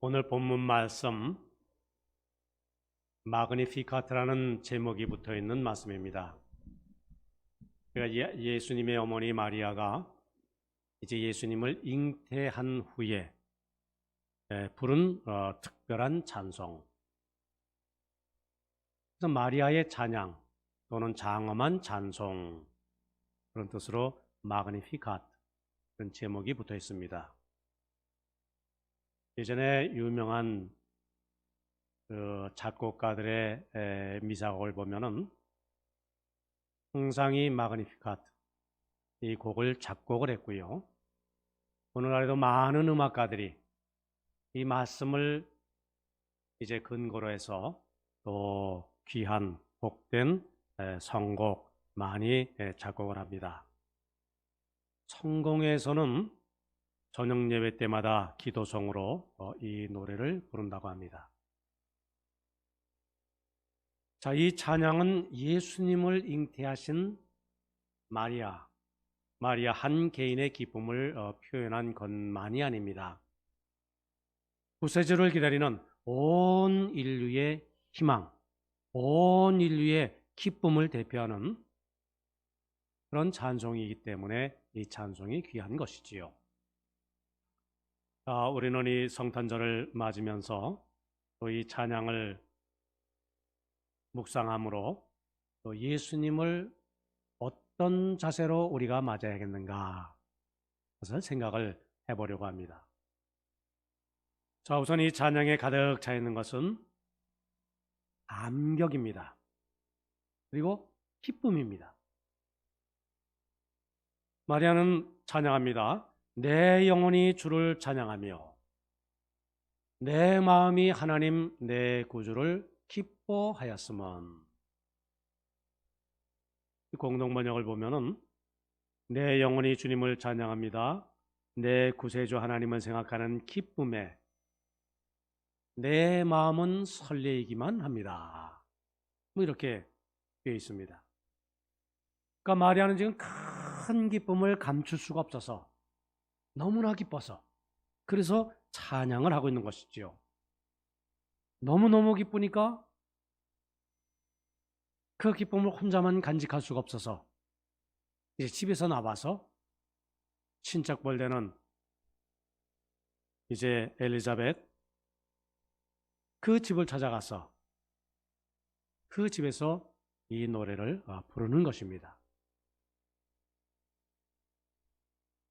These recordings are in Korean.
오늘 본문 말씀 마그니피카트라는 제목이 붙어 있는 말씀입니다. 예수님의 어머니 마리아가 이제 예수님을 잉태한 후에 부른 특별한 찬송. 그래서 마리아의 찬양 또는 장엄한 찬송, 그런 뜻으로 마그니피카트 그런 제목이 붙어 있습니다. 예전에 유명한 작곡가들의 미사곡을 보면은 항상 이 마그니피카트 이 곡을 작곡을 했고요. 오늘날에도 많은 음악가들이 이 말씀을 이제 근거로 해서 또 귀한 복된 성곡 많이 작곡을 합니다. 성공회에서는 저녁 예배 때마다 기도송으로 이 노래를 부른다고 합니다. 자, 이 찬양은 예수님을 잉태하신 마리아 한 개인의 기쁨을 표현한 것만이 아닙니다. 구세주를 기다리는 온 인류의 희망, 온 인류의 기쁨을 대표하는 그런 찬송이기 때문에 이 찬송이 귀한 것이지요. 우리는 이 성탄절을 맞으면서 또 이 찬양을 묵상함으로 또 예수님을 어떤 자세로 우리가 맞아야겠는가 그것을 생각을 해보려고 합니다. 자, 우선 이 찬양에 가득 차 있는 것은 감격입니다. 그리고 기쁨입니다. 마리아는 찬양합니다. 내 영혼이 주를 찬양하며 내 마음이 하나님 내 구주를 기뻐하였으면. 공동번역을 보면은 내 영혼이 주님을 찬양합니다. 내 구세주 하나님을 생각하는 기쁨에 내 마음은 설레이기만 합니다. 뭐 이렇게 되어 있습니다. 그러니까 마리아는 지금 큰 기쁨을 감출 수가 없어서 너무나 기뻐서 그래서 찬양을 하고 있는 것이지요. 너무너무 기쁘니까 그 기쁨을 혼자만 간직할 수가 없어서 이제 집에서 나와서 친척벌되는 이제 엘리자벳 그 집을 찾아가서 그 집에서 이 노래를 부르는 것입니다.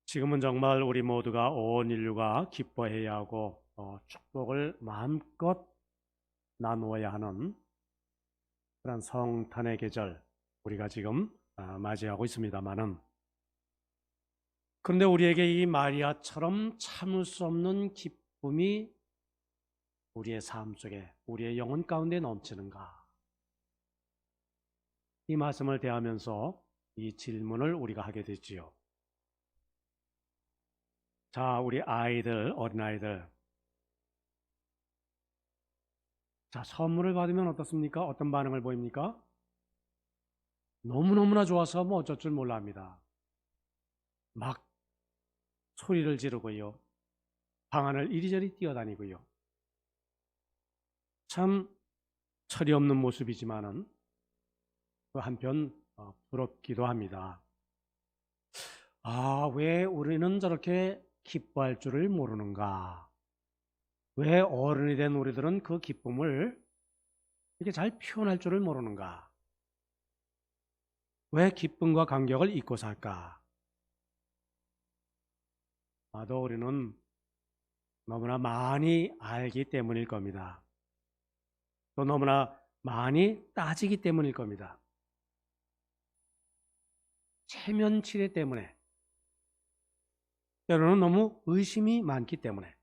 지금은 정말 우리 모두가 온 인류가 기뻐해야 하고 축복을 마음껏 나누어야 하는 그런 성탄의 계절 우리가 지금 맞이하고 있습니다만은, 그런데 우리에게 이 마리아처럼 참을 수 없는 기쁨이 우리의 삶 속에 우리의 영혼 가운데 넘치는가? 이 말씀을 대하면서 이 질문을 우리가 하게 되지요. 자, 우리 아이들, 어린아이들, 자, 선물을 받으면 어떻습니까? 어떤 반응을 보입니까? 너무너무나 좋아서 뭐 어쩔 줄 몰라 합니다. 막 소리를 지르고요. 방 안을 이리저리 뛰어다니고요. 참 철이 없는 모습이지만은 또 한편 부럽기도 합니다. 왜 우리는 저렇게 기뻐할 줄을 모르는가? 왜 어른이 된 우리들은 그 기쁨을 이렇게 잘 표현할 줄을 모르는가? 왜 기쁨과 감격을 잊고 살까? 아마도 우리는 너무나 많이 알기 때문일 겁니다. 또 너무나 많이 따지기 때문일 겁니다. 체면치레 때문에, 때로는 너무 의심이 많기 때문에,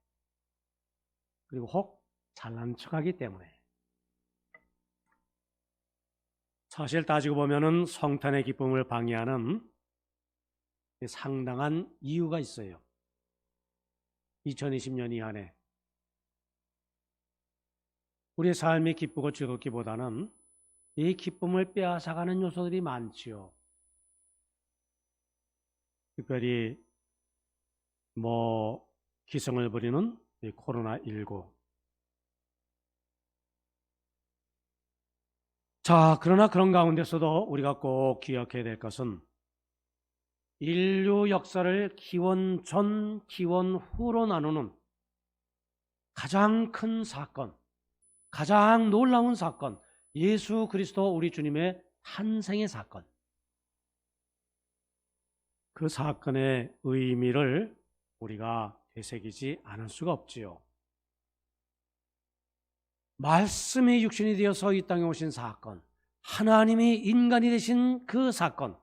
그리고 혹 잘난 척하기 때문에. 사실 따지고 보면은 성탄의 기쁨을 방해하는 상당한 이유가 있어요. 2020년 이 안에 우리의 삶이 기쁘고 즐겁기보다는 이 기쁨을 빼앗아가는 요소들이 많지요. 특별히 기승을 부리는 이 코로나19 자, 그러나 그런 가운데서도 우리가 꼭 기억해야 될 것은 인류 역사를 기원 전, 기원 후로 나누는 가장 큰 사건, 가장 놀라운 사건, 예수 그리스도 우리 주님의 탄생의 사건. 그 사건의 의미를 우리가 되새기지 않을 수가 없지요. 말씀이 육신이 되어서 이 땅에 오신 사건, 하나님이 인간이 되신 그 사건,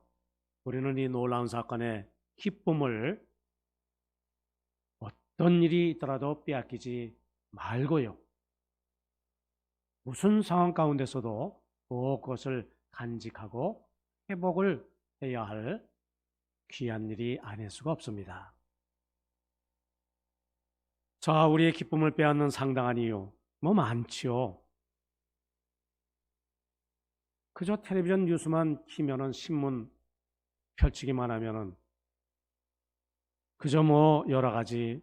우리는 이 놀라운 사건의 기쁨을 어떤 일이 있더라도 빼앗기지 말고요. 무슨 상황 가운데서도 꼭 그것을 간직하고 회복을 해야 할 귀한 일이 아닐 수가 없습니다. 자, 우리의 기쁨을 빼앗는 상당한 이유 뭐 많지요. 그저 텔레비전 뉴스만 키면은, 신문 펼치기만 하면은 그저 뭐 여러 가지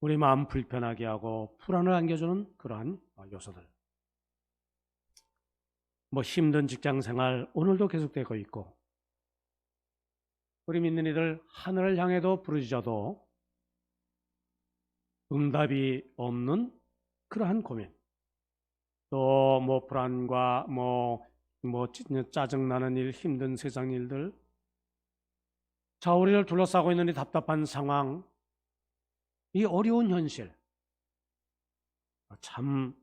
우리 마음 불편하게 하고 불안을 안겨주는 그러한 요소들. 뭐 힘든 직장 생활 오늘도 계속되고 있고, 우리 믿는 이들 하늘을 향해도 부르짖어도 응답이 없는 그러한 고민, 또 뭐 불안과 뭐 짜증나는 일, 힘든 세상 일들, 자, 우리를 둘러싸고 있는 이 답답한 상황, 이 어려운 현실, 참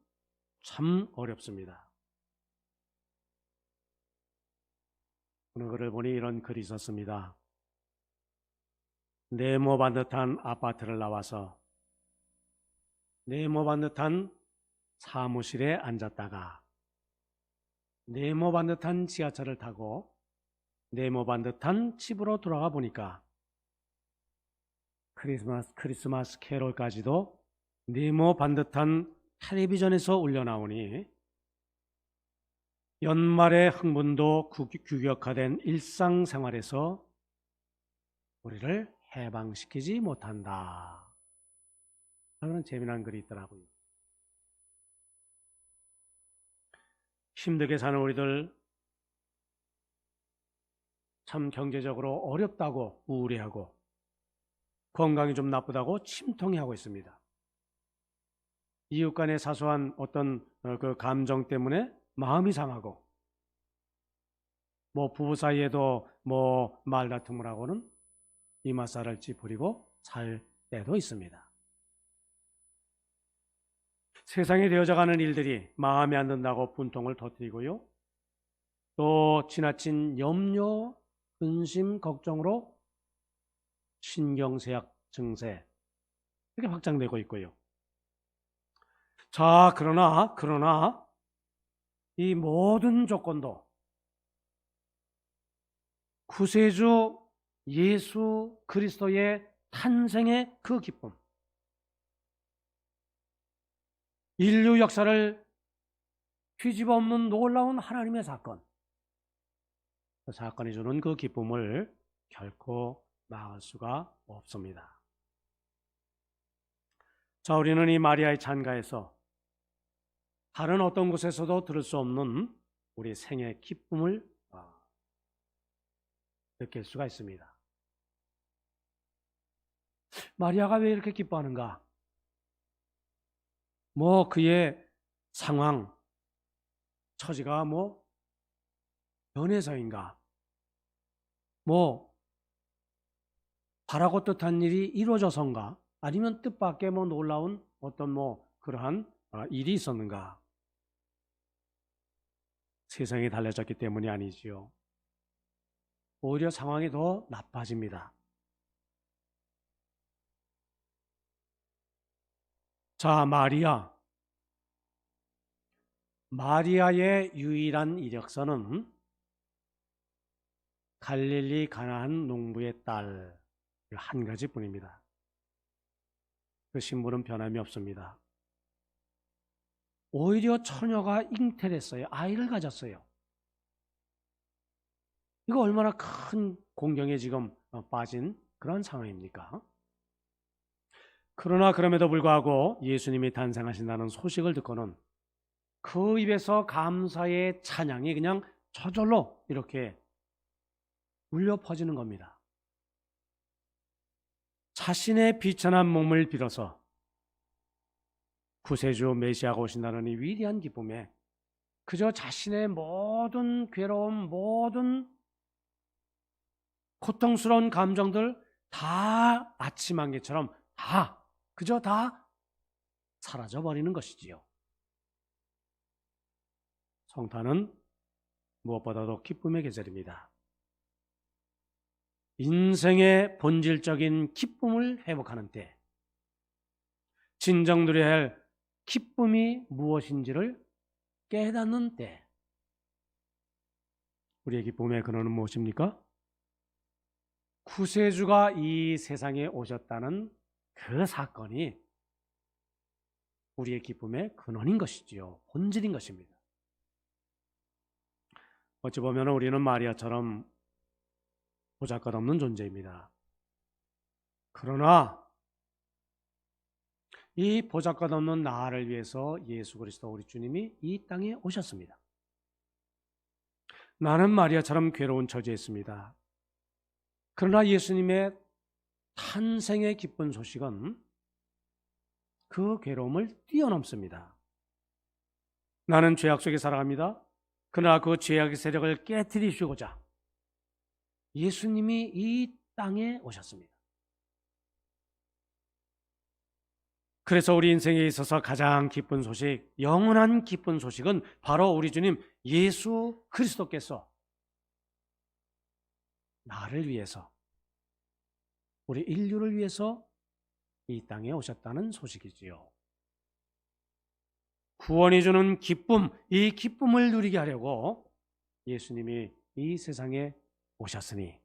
어렵습니다. 어느 글을 보니 이런 글이 있었습니다. 네모 반듯한 아파트를 나와서 네모 반듯한 사무실에 앉았다가 네모 반듯한 지하철을 타고 네모 반듯한 집으로 돌아가 보니까 크리스마스 캐롤까지도 네모 반듯한 텔레비전에서 울려나오니 연말의 흥분도 규격화된 일상생활에서 우리를 해방시키지 못한다. 그런 재미난 글이 있더라고요. 힘들게 사는 우리들, 참 경제적으로 어렵다고 우울해하고 건강이 좀 나쁘다고 침통해하고 있습니다. 이웃 간의 사소한 어떤 그 감정 때문에 마음이 상하고, 뭐 부부 사이에도 뭐 말다툼을 하고는 이마살을 찌푸리고 살 때도 있습니다. 세상에 되어져가는 일들이 마음에 안 든다고 분통을 터뜨리고요, 또 지나친 염려, 근심, 걱정으로 신경쇠약 증세, 이렇게 확장되고 있고요. 자, 그러나 이 모든 조건도 구세주 예수 그리스도의 탄생의 그 기쁨, 인류 역사를 뒤집어 엎는 놀라운 하나님의 사건, 그 사건이 주는 그 기쁨을 결코 막을 수가 없습니다. 자, 우리는 이 마리아의 찬가에서 다른 어떤 곳에서도 들을 수 없는 우리 생의 기쁨을 느낄 수가 있습니다. 마리아가 왜 이렇게 기뻐하는가? 뭐 그의 상황, 처지가 뭐 변해서인가? 뭐 바라고 뜻한 일이 이루어져서인가? 아니면 뜻밖의 뭐 놀라운 어떤 뭐 그러한 일이 있었는가? 세상이 달라졌기 때문이 아니지요. 오히려 상황이 더 나빠집니다. 자, 마리아의 유일한 이력서는 갈릴리 가나안 농부의 딸 한 가지뿐입니다. 그 신분은 변함이 없습니다. 오히려 처녀가 잉태했어요. 아이를 가졌어요. 이거 얼마나 큰 공경에 지금 빠진 그런 상황입니까? 그러나 그럼에도 불구하고 예수님이 탄생하신다는 소식을 듣고는 그 입에서 감사의 찬양이 그냥 저절로 이렇게 울려 퍼지는 겁니다. 자신의 비천한 몸을 빌어서 구세주 메시아가 오신다는 이 위대한 기쁨에 그저 자신의 모든 괴로움, 모든 고통스러운 감정들 다 아침 안개처럼 그저 다 사라져버리는 것이지요. 성탄은 무엇보다도 기쁨의 계절입니다. 인생의 본질적인 기쁨을 회복하는 때, 진정 누려야 할 기쁨이 무엇인지를 깨닫는 때, 우리의 기쁨의 근원은 무엇입니까? 구세주가 이 세상에 오셨다는 그 사건이 우리의 기쁨의 근원인 것이지요. 본질인 것입니다. 어찌 보면 우리는 마리아처럼 보잘것없는 존재입니다. 그러나 이 보잘것없는 나를 위해서 예수 그리스도 우리 주님이 이 땅에 오셨습니다. 나는 마리아처럼 괴로운 처지에 있습니다. 그러나 예수님의 탄생의 기쁜 소식은 그 괴로움을 뛰어넘습니다. 나는 죄악 속에 살아갑니다. 그러나 그 죄악의 세력을 깨뜨리시고자 예수님이 이 땅에 오셨습니다. 그래서 우리 인생에 있어서 가장 기쁜 소식, 영원한 기쁜 소식은 바로 우리 주님 예수 그리스도께서 나를 위해서, 우리 인류를 위해서 이 땅에 오셨다는 소식이지요. 구원이 주는 기쁨, 이 기쁨을 누리게 하려고 예수님이 이 세상에 오셨으니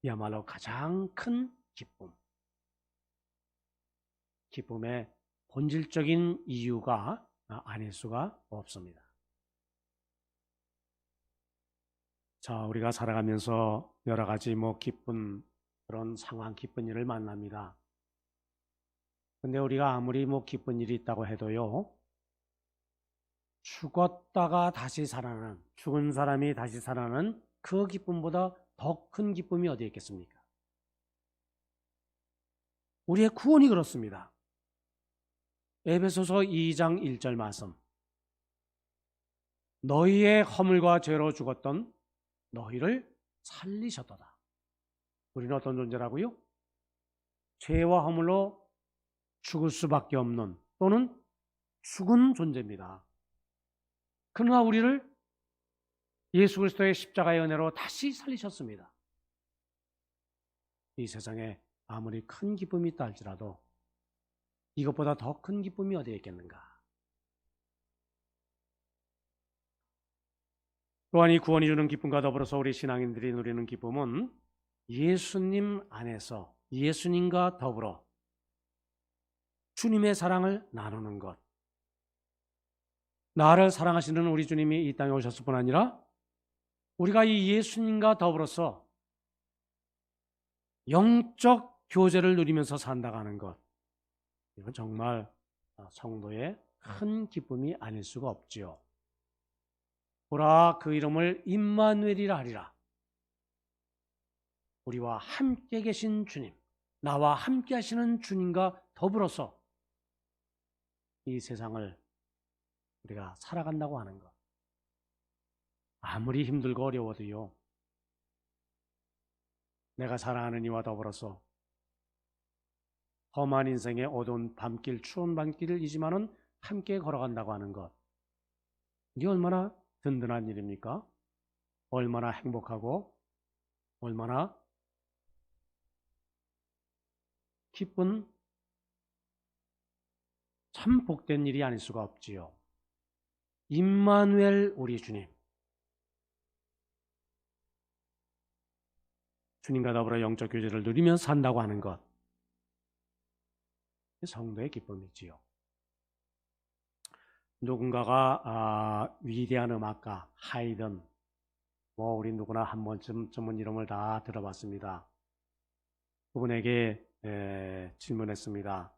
이야말로 가장 큰 기쁨, 기쁨의 본질적인 이유가 아닐 수가 없습니다. 자, 우리가 살아가면서 여러 가지 기쁜 그런 상황, 기쁜 일을 만납니다. 근데 우리가 아무리 기쁜 일이 있다고 해도요, 죽었다가 다시 살아나는, 죽은 사람이 다시 살아나는 그 기쁨보다 더 큰 기쁨이 어디에 있겠습니까? 우리의 구원이 그렇습니다. 에베소서 2장 1절 말씀. 너희의 허물과 죄로 죽었던 너희를 살리셨도다. 우리는 어떤 존재라고요? 죄와 허물로 죽을 수밖에 없는, 또는 죽은 존재입니다. 그러나 우리를 예수 그리스도의 십자가의 은혜로 다시 살리셨습니다. 이 세상에 아무리 큰 기쁨이 있다 할지라도 이것보다 더 큰 기쁨이 어디에 있겠는가? 또한 이 구원이 주는 기쁨과 더불어서 우리 신앙인들이 누리는 기쁨은 예수님 안에서 예수님과 더불어 주님의 사랑을 나누는 것. 나를 사랑하시는 우리 주님이 이 땅에 오셨을 뿐 아니라 우리가 이 예수님과 더불어서 영적 교제를 누리면서 산다고 하는 것. 이건 정말 성도의 큰 기쁨이 아닐 수가 없지요. 보라, 그 이름을 임마누엘이라 하리라. 우리와 함께 계신 주님, 나와 함께 하시는 주님과 더불어서 이 세상을 우리가 살아간다고 하는 것. 아무리 힘들고 어려워도요, 내가 사랑하는 이와 더불어서 험한 인생의 어두운 밤길, 추운 밤길이지만은 함께 걸어간다고 하는 것. 이게 얼마나 든든한 일입니까? 얼마나 행복하고 얼마나 기쁜, 참 복된 일이 아닐 수가 없지요. 임마누엘 우리 주님, 주님과 더불어 영적 교제를 누리며 산다고 하는 것, 성도의 기쁨이지요. 누군가가 위대한 음악가 하이든, 우리 누구나 한 번쯤은 이름을 다 들어봤습니다. 그분에게 질문했습니다.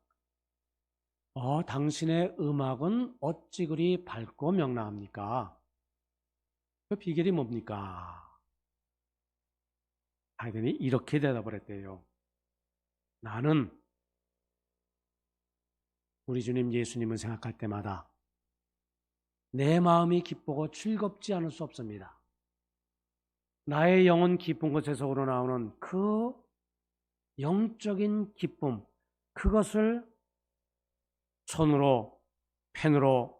당신의 음악은 어찌 그리 밝고 명랑합니까? 그 비결이 뭡니까? 하더니 이렇게 대답을 했대요. 나는 우리 주님 예수님을 생각할 때마다 내 마음이 기쁘고 즐겁지 않을 수 없습니다. 나의 영은 깊은 곳에서 우러나오는 그 영적인 기쁨, 그것을 손으로, 펜으로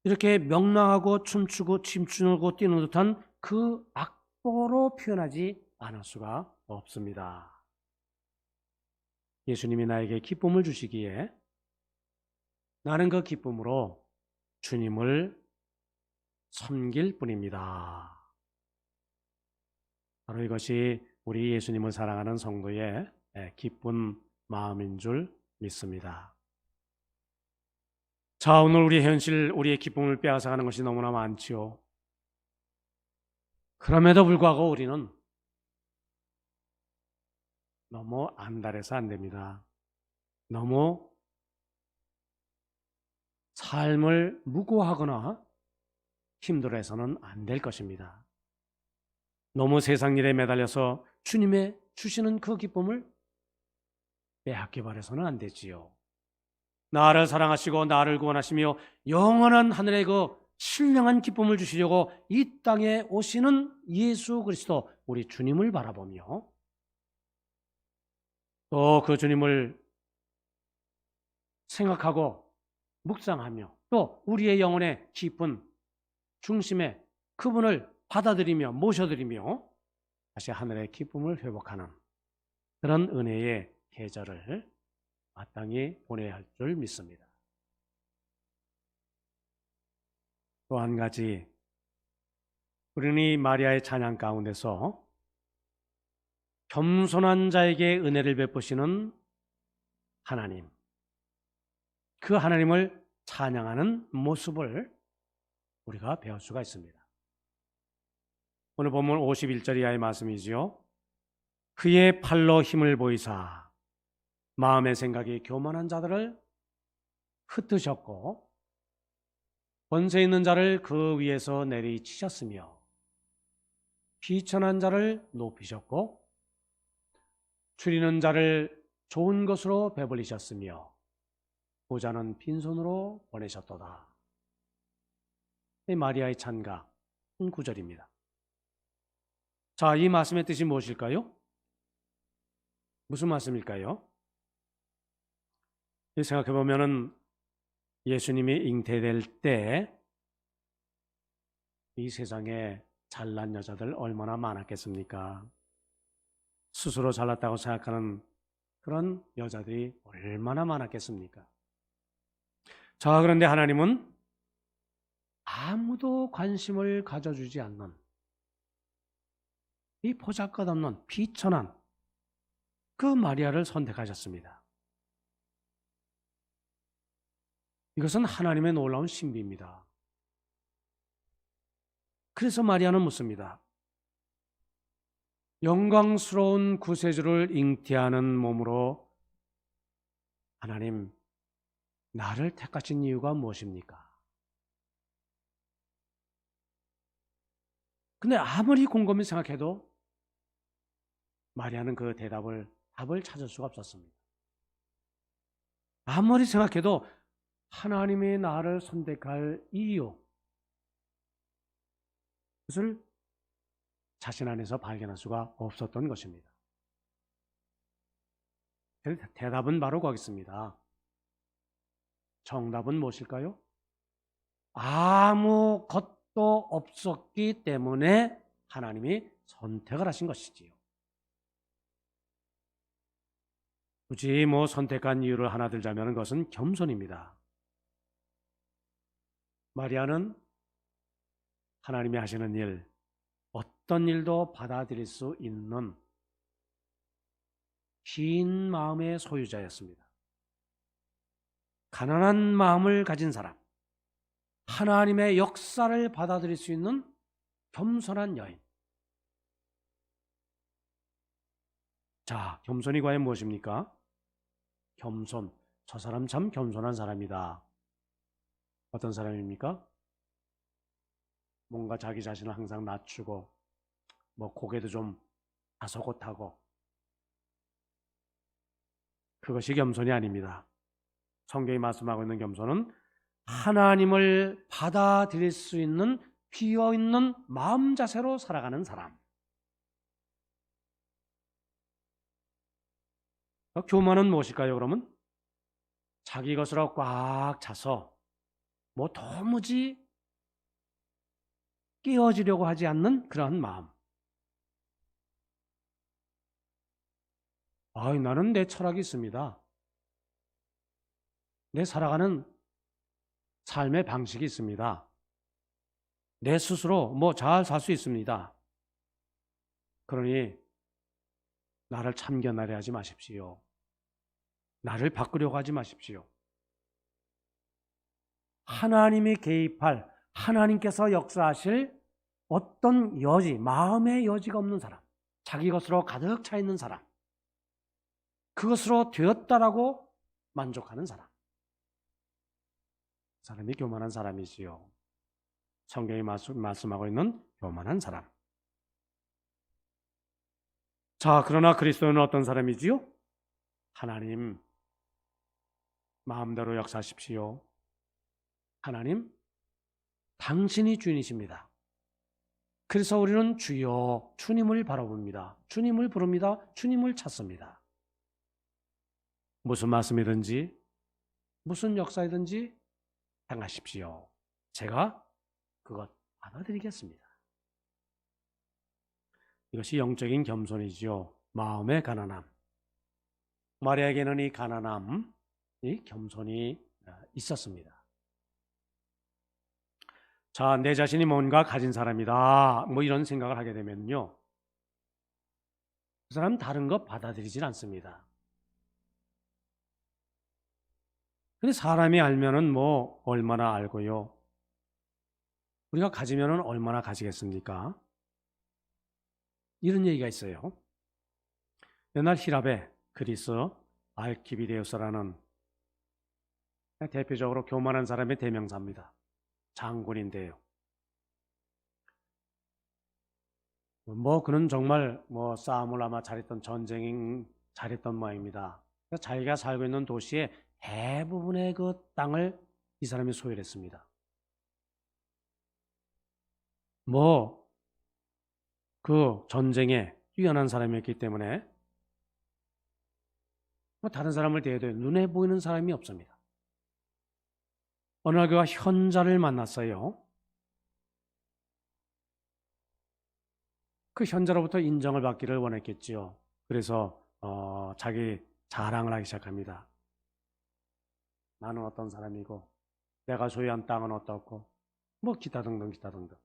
이렇게 명랑하고 춤추고 뛰는 듯한 그 악보로 표현하지 않을 수가 없습니다. 예수님이 나에게 기쁨을 주시기에 나는 그 기쁨으로 주님을 섬길 뿐입니다. 바로 이것이 우리 예수님을 사랑하는 성도의 기쁜 마음인 줄 믿습니다. 자, 오늘 우리 현실, 우리의 기쁨을 빼앗아가는 것이 너무나 많지요. 그럼에도 불구하고 우리는 너무 안달해서 안 됩니다. 너무 삶을 무고하거나 힘들어해서는 안 될 것입니다. 너무 세상 일에 매달려서 주님의 주시는 그 기쁨을 빼앗겨버려서는 안 되지요. 나를 사랑하시고 나를 구원하시며 영원한 하늘의 그 신령한 기쁨을 주시려고 이 땅에 오시는 예수 그리스도 우리 주님을 바라보며 또 그 주님을 생각하고 묵상하며 또 우리의 영혼의 깊은 중심에 그분을 받아들이며 모셔드리며 다시 하늘의 기쁨을 회복하는 그런 은혜의 계절을 마땅히 보내야 할 줄 믿습니다. 또 한 가지, 우리는 이 마리아의 찬양 가운데서 겸손한 자에게 은혜를 베푸시는 하나님, 그 하나님을 찬양하는 모습을 우리가 배울 수가 있습니다. 오늘 본문 51절 이하의 말씀이지요. 그의 팔로 힘을 보이사 마음의 생각이 교만한 자들을 흩으셨고 권세 있는 자를 그 위에서 내리치셨으며 비천한 자를 높이셨고 추리는 자를 좋은 것으로 배불리셨으며 보자는 빈손으로 보내셨도다. 이 마리아의 찬가 구절입니다. 자, 이 말씀의 뜻이 무엇일까요? 무슨 말씀일까요? 생각해 보면은 예수님이 잉태될 때 이 세상에 잘난 여자들 얼마나 많았겠습니까? 스스로 잘났다고 생각하는 그런 여자들이 얼마나 많았겠습니까? 자, 그런데 하나님은 아무도 관심을 가져주지 않는 이 보잘것없는 비천한 그 마리아를 선택하셨습니다. 이것은 하나님의 놀라운 신비입니다. 그래서 마리아는 묻습니다. 영광스러운 구세주를 잉태하는 몸으로 하나님, 나를 택하신 이유가 무엇입니까? 근데 아무리 곰곰이 생각해도 마리아는 그 답을 찾을 수가 없었습니다. 아무리 생각해도 하나님이 나를 선택할 이유, 그것을 자신 안에서 발견할 수가 없었던 것입니다. 대답은 바로 거기있습니다. 정답은 무엇일까요? 아무것도 없었기 때문에 하나님이 선택을 하신 것이지요. 굳이 선택한 이유를 하나 들자면 그것은 겸손입니다. 마리아는 하나님이 하시는 일, 어떤 일도 받아들일 수 있는 긴 마음의 소유자였습니다. 가난한 마음을 가진 사람, 하나님의 역사를 받아들일 수 있는 겸손한 여인. 자, 겸손이 과연 무엇입니까? 겸손, 저 사람 참 겸손한 사람이다. 어떤 사람입니까? 뭔가 자기 자신을 항상 낮추고 뭐 고개도 좀 다소곳하고, 그것이 겸손이 아닙니다. 성경이 말씀하고 있는 겸손은 하나님을 받아들일 수 있는 비어있는 마음 자세로 살아가는 사람. 교만은 무엇일까요? 그러면 자기 것으로 꽉 차서 뭐 도무지 깨어지려고 하지 않는 그러한 마음. 나는 내 철학이 있습니다. 내 살아가는 삶의 방식이 있습니다. 내 스스로 뭐 잘 살 수 있습니다. 그러니 나를 참견하려 하지 마십시오. 나를 바꾸려고 하지 마십시오. 하나님이 개입할, 하나님께서 역사하실 어떤 여지, 마음의 여지가 없는 사람, 자기 것으로 가득 차 있는 사람, 그것으로 되었다라고 만족하는 사람, 그 사람이 교만한 사람이지요. 성경이 말씀하고 있는 교만한 사람. 자, 그러나 그리스도는 어떤 사람이지요? 하나님, 마음대로 역사하십시오. 하나님, 당신이 주인이십니다. 그래서 우리는 주여, 주님을 바라봅니다. 주님을 부릅니다. 주님을 찾습니다. 무슨 말씀이든지 무슨 역사이든지 행하십시오. 제가 그것 받아들이겠습니다. 이것이 영적인 겸손이지요. 마음의 가난함. 마리아에게는 이 가난함, 이 겸손이 있었습니다. 자, 내 자신이 뭔가 가진 사람이다, 뭐 이런 생각을 하게 되면요, 그 사람은 다른 것 받아들이질 않습니다. 근데 사람이 알면은 뭐 얼마나 알고요, 우리가 가지면은 얼마나 가지겠습니까? 이런 얘기가 있어요. 옛날 히랍의 그리스 알키비데우스라는 대표적으로 교만한 사람의 대명사입니다. 장군인데요. 뭐 그는 정말 뭐 싸움을 아마 잘했던, 전쟁 잘했던 모양입니다. 자기가 살고 있는 도시의 대부분의 그 땅을 이 사람이 소유를 했습니다. 뭐 그 전쟁에 뛰어난 사람이었기 때문에 뭐 다른 사람을 대해도 눈에 보이는 사람이 없습니다. 어느 날 그가 현자를 만났어요. 그 현자로부터 인정을 받기를 원했겠지요. 그래서 자기 자랑을 하기 시작합니다. 나는 어떤 사람이고, 내가 소유한 땅은 어떻고, 뭐 기타 등등 기타 등등.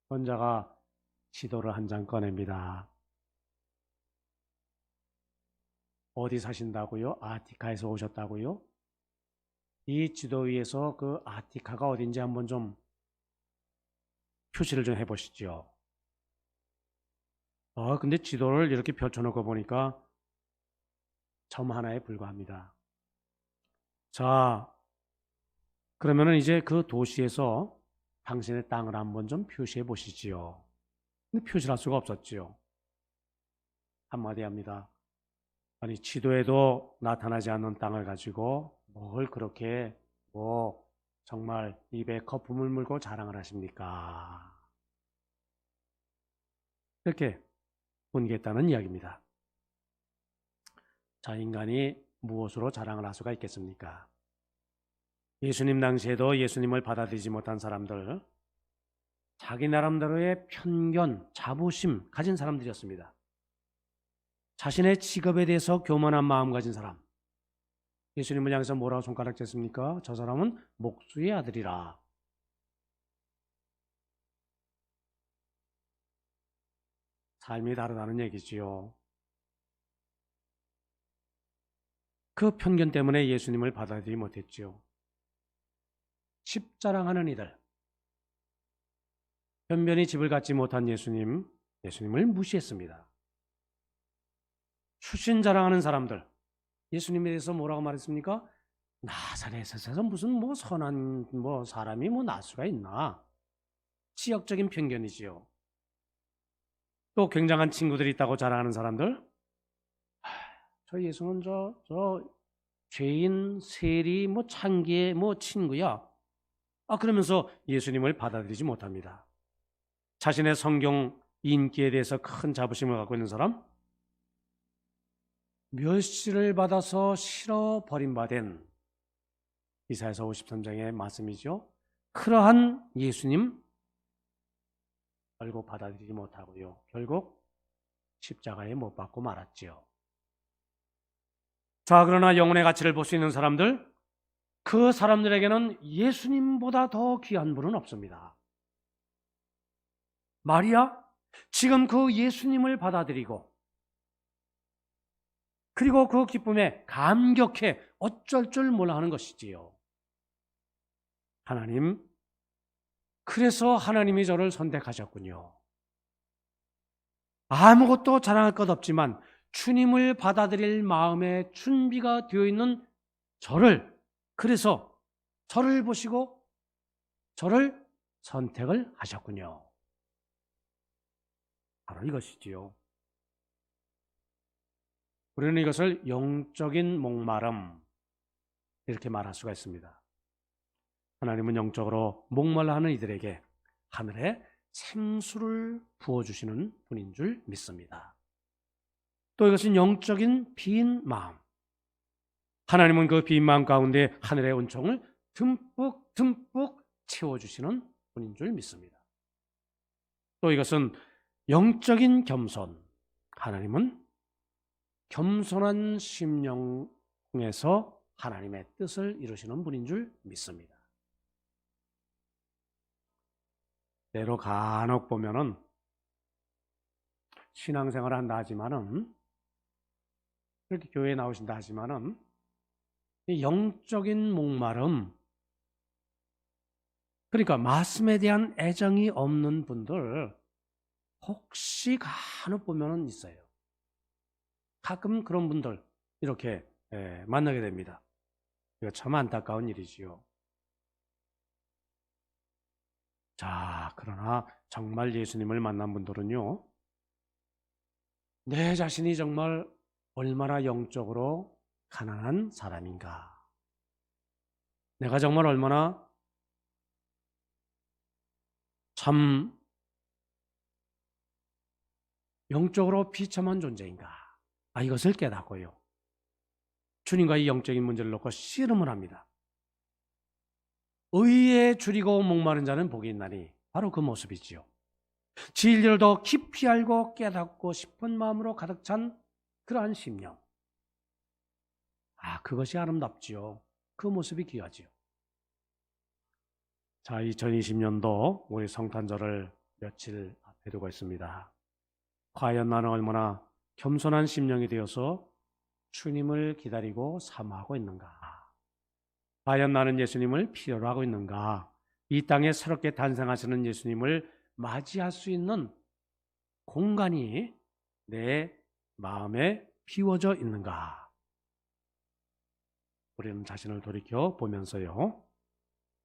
현자가 지도를 한 장 꺼냅니다. 어디 사신다고요? 아티카에서 오셨다고요? 이 지도 위에서 그 아티카가 어딘지 한번 좀 표시를 좀 해보시죠. 근데 지도를 이렇게 펼쳐놓고 보니까 점 하나에 불과합니다. 자, 그러면은 이제 그 도시에서 당신의 땅을 한번 좀 표시해 보시지요. 근데 표시를 할 수가 없었지요. 한마디 합니다. 아니, 지도에도 나타나지 않는 땅을 가지고 뭘 그렇게 뭐 정말 입에 거품을 물고 자랑을 하십니까? 이렇게 분개했다는 이야기입니다. 자, 인간이 무엇으로 자랑을 할 수가 있겠습니까? 예수님 당시에도 예수님을 받아들이지 못한 사람들, 자기 나름대로의 편견, 자부심 가진 사람들이었습니다. 자신의 직업에 대해서 교만한 마음 가진 사람. 예수님을 향해서 뭐라고 손가락질했습니까? 저 사람은 목수의 아들이라. 삶이 다르다는 얘기지요. 그 편견 때문에 예수님을 받아들이지 못했지요. 집 자랑하는 이들, 변변히 집을 갖지 못한 예수님을 무시했습니다. 출신 자랑하는 사람들, 예수님에 대해서 뭐라고 말했습니까? 나사렛에서 무슨 선한 사람이 날 수가 있나? 지역적인 편견이지요. 또 굉장한 친구들이 있다고 자랑하는 사람들, 저 예수는 저 죄인, 세리, 창기의 친구야. 그러면서 예수님을 받아들이지 못합니다. 자신의 성경 인기에 대해서 큰 자부심을 갖고 있는 사람, 멸시를 받아서 실어 버림받은 이사야서 53장의 말씀이죠. 그러한 예수님 결국 받아들이지 못하고요. 결국 십자가에 못 박고 말았지요. 자, 그러나 영혼의 가치를 볼 수 있는 사람들, 그 사람들에게는 예수님보다 더 귀한 분은 없습니다. 마리아, 지금 그 예수님을 받아들이고 그리고 그 기쁨에 감격해 어쩔 줄 몰라 하는 것이지요. 하나님, 그래서 하나님이 저를 선택하셨군요. 아무것도 자랑할 것 없지만 주님을 받아들일 마음의 준비가 되어 있는 그래서 저를 보시고 저를 선택을 하셨군요. 바로 이것이지요. 우리는 이것을 영적인 목마름 이렇게 말할 수가 있습니다. 하나님은 영적으로 목말라하는 이들에게 하늘에 생수를 부어주시는 분인 줄 믿습니다. 또 이것은 영적인 빈 마음. 하나님은 그 빈 마음 가운데 하늘의 은총을 듬뿍 채워주시는 분인 줄 믿습니다. 또 이것은 영적인 겸손. 하나님은 겸손한 심령에서 하나님의 뜻을 이루시는 분인 줄 믿습니다. 때로 간혹 보면은 신앙생활을 한다 하지만은 이렇게 교회에 나오신다 하지만은 이 영적인 목마름, 그러니까 말씀에 대한 애정이 없는 분들 혹시 간혹 보면은 있어요. 가끔 그런 분들 이렇게 만나게 됩니다. 이거 참 안타까운 일이지요. 자, 그러나 정말 예수님을 만난 분들은요, 내 자신이 정말 얼마나 영적으로 가난한 사람인가, 내가 정말 얼마나 참 영적으로 비참한 존재인가, 이것을 깨닫고요, 주님과 이 영적인 문제를 놓고 씨름을 합니다. 의에 줄이고 목마른 자는 복이 있나니, 바로 그 모습이지요. 진리를 더 깊이 알고 깨닫고 싶은 마음으로 가득 찬 그러한 심령. 그것이 아름답지요. 그 모습이 귀하지요. 자, 2020년도 우리 성탄절을 며칠 앞에 두고 있습니다. 과연 나는 얼마나 겸손한 심령이 되어서 주님을 기다리고 사모하고 있는가? 과연 나는 예수님을 필요로 하고 있는가? 이 땅에 새롭게 탄생하시는 예수님을 맞이할 수 있는 공간이 내 마음에 비워져 있는가? 우리는 자신을 돌이켜 보면서요,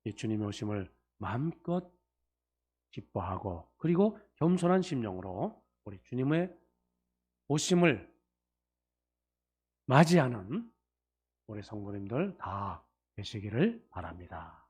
이 주님의 오심을 마음껏 기뻐하고 그리고 겸손한 심령으로 우리 주님의 오심을 맞이하는 우리 성도님들 다 되시기를 바랍니다.